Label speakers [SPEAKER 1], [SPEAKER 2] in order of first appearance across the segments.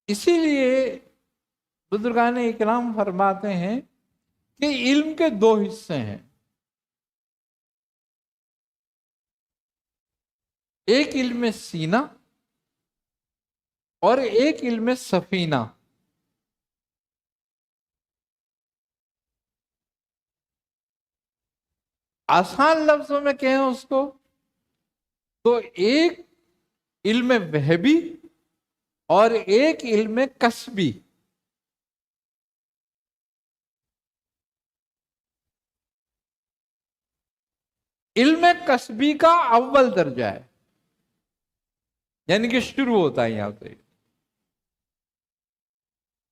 [SPEAKER 1] اسی لیے بزرگان اکرام فرماتے ہیں کہ علم کے دو حصے ہیں، ایک علم سینہ اور ایک علم سفینہ۔ آسان لفظوں میں کہیں اس کو تو ایک علم وہبی اور ایک علم کسبی۔ علم کسبی کا اول درجہ ہے، یعنی کہ شروع ہوتا ہے یہاں سے،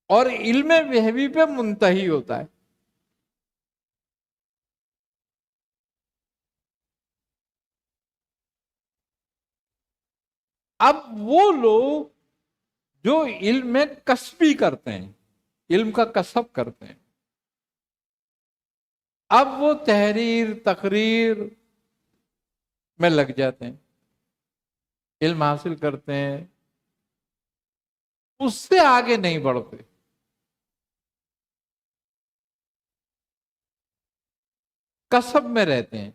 [SPEAKER 1] اور علم وہبی پہ منتہی ہوتا ہے۔ اب وہ لوگ جو علم کسبی کرتے ہیں، علم کا کسب کرتے ہیں، اب وہ تحریر تقریر میں لگ جاتے ہیں، علم حاصل کرتے ہیں، اس سے آگے نہیں بڑھتے۔ کسب میں رہتے ہیں،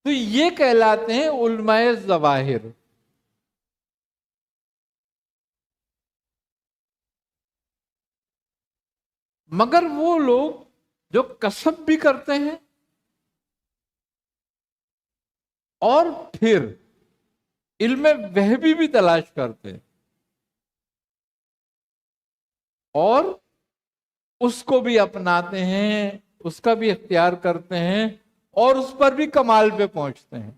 [SPEAKER 1] تو یہ کہلاتے ہیں علماء ظواہر۔ مگر وہ لوگ جو کسب بھی کرتے ہیں اور پھر علم وہبی بھی تلاش کرتے ہیں اور اس کو بھی اپناتے ہیں، اس کا بھی اختیار کرتے ہیں اور اس پر بھی کمال پہ پہنچتے ہیں،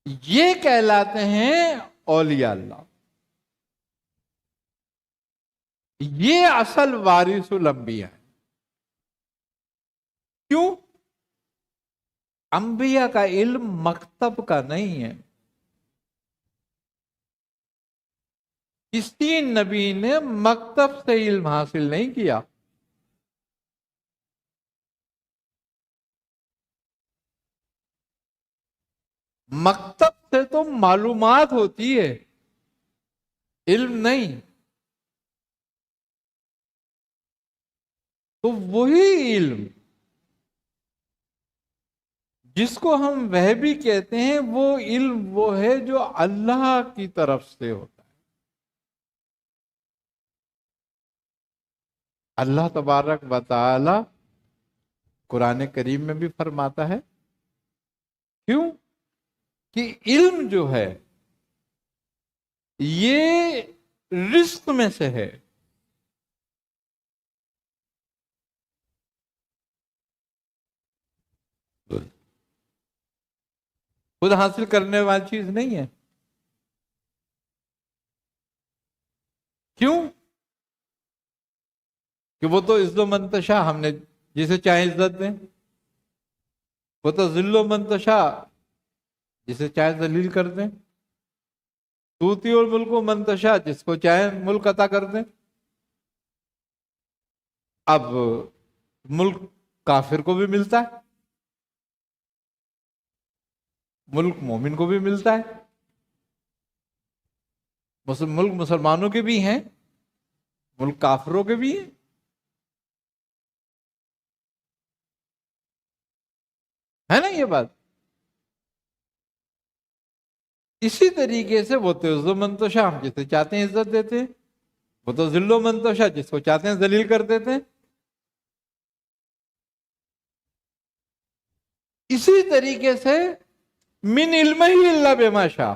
[SPEAKER 1] یہ کہلاتے ہیں اولیاء اللہ۔ یہ اصل وارث الانبیاء ہے۔ کیوں؟ انبیاء کا علم مکتب کا نہیں ہے۔ کسی نبی نے مکتب سے علم حاصل نہیں کیا۔ مکتب سے تو معلومات ہوتی ہے، علم نہیں۔ تو وہی علم جس کو ہم وہبی کہتے ہیں، وہ علم وہ ہے جو اللہ کی طرف سے ہوتا ہے۔ اللہ تبارک و تعالی قرآن کریم میں بھی فرماتا ہے، کیوں کہ علم جو ہے یہ رزق میں سے ہے۔ خود حاصل کرنے والی چیز نہیں ہے۔ کیوں کہ وہ تو عز و منتشا، ہم نے جسے چاہے عزت دیں، وہ تو ذل و منتشا، جسے چاہے ذلیل کر دیں، توتی اور ملک و منتشا، جس کو چاہے ملک عطا کر دیں۔ اب ملک کافر کو بھی ملتا ہے، ملک مومن کو بھی ملتا ہے، ملک مسلمانوں کے بھی ہیں، ملک کافروں کے بھی ہیں، ہے نا یہ بات؟ اسی طریقے سے وہ تو عز و منتشا، ہم جسے چاہتے ہیں عزت دیتے ہیں، وہ تو ذل و منتشا، جس کو چاہتے ہیں ذلیل کر دیتے ہیں۔ اسی طریقے سے من علم ہی اللہ بما شاء،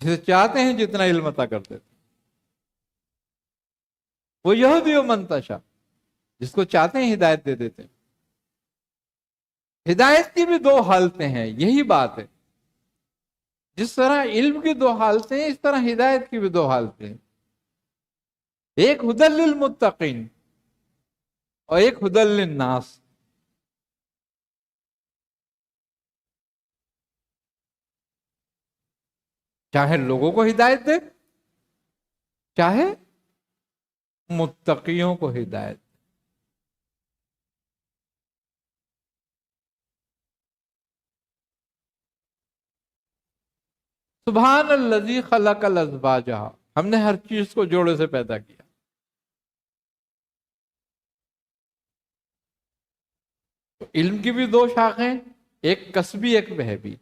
[SPEAKER 1] جسے چاہتے ہیں جتنا علم عطا کر دیتے ہیں۔ وہ یہودی و منتشا، جس کو چاہتے ہیں ہدایت دے دیتے ہیں۔ ہدایت کی بھی دو حالتیں ہیں، یہی بات ہے۔ جس طرح علم کی دو حالتیں ہیں، اس طرح ہدایت کی بھی دو حالتیں ہیں، ایک ہدی للمتقین اور ایک ہدی للناس۔ چاہے لوگوں کو ہدایت دے، چاہے متقیوں کو ہدایت۔ سبحان الذی خلق الازواج، ہم نے ہر چیز کو جوڑے سے پیدا کیا. تو علم کی بھی دو شاخیں، ایک کسبی ایک وہبی.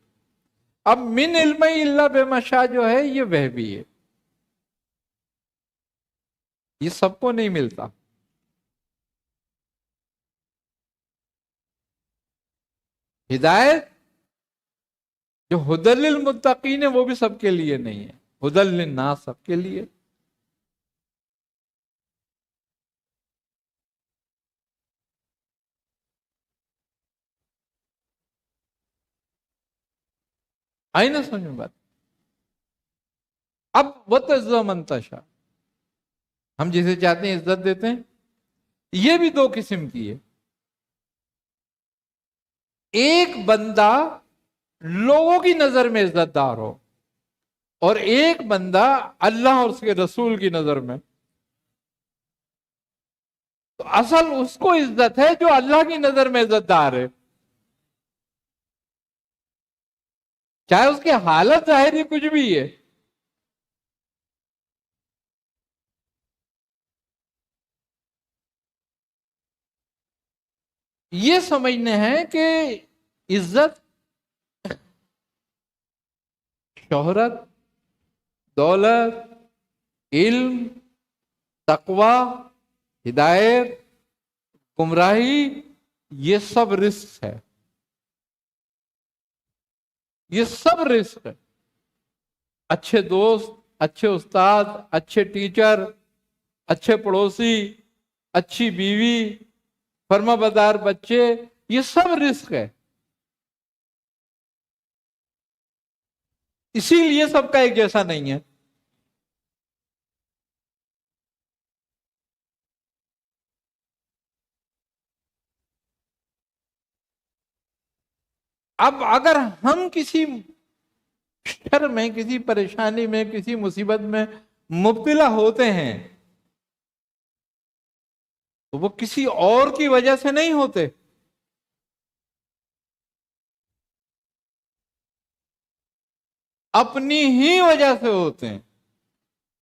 [SPEAKER 1] اب من علم الا بما شاء جو ہے یہ وہبی ہے، یہ سب کو نہیں ملتا. ہدایت جو ہدی للمتقین ہے وہ بھی سب کے لیے نہیں ہے، ہدی للناس سب کے لیے. آئی نا سمجھ میں بات؟ اب وتعز من تشاء، ہم جسے چاہتے ہیں عزت دیتے ہیں. یہ بھی دو قسم کی ہے. ایک بندہ لوگوں کی نظر میں عزت دار ہو، اور ایک بندہ اللہ اور اس کے رسول کی نظر میں. تو اصل اس کو عزت ہے جو اللہ کی نظر میں عزت دار ہے، چاہے اس کی حالت ظاہری کچھ بھی ہے. یہ سمجھنے ہیں کہ عزت، شہرت، دولت، علم، تقوی، ہدایت، گمراہی، یہ سب رزق ہے. یہ سب رزق ہے. اچھے دوست، اچھے استاد، اچھے ٹیچر، اچھے پڑوسی، اچھی بیوی، فرما بردار بچے، یہ سب رزق ہے. اسی لیے سب کا ایک جیسا نہیں ہے. اب اگر ہم کسی شر میں، کسی پریشانی میں، کسی مصیبت میں مبتلا ہوتے ہیں تو وہ کسی اور کی وجہ سے نہیں ہوتے، اپنی ہی وجہ سے ہوتے ہیں.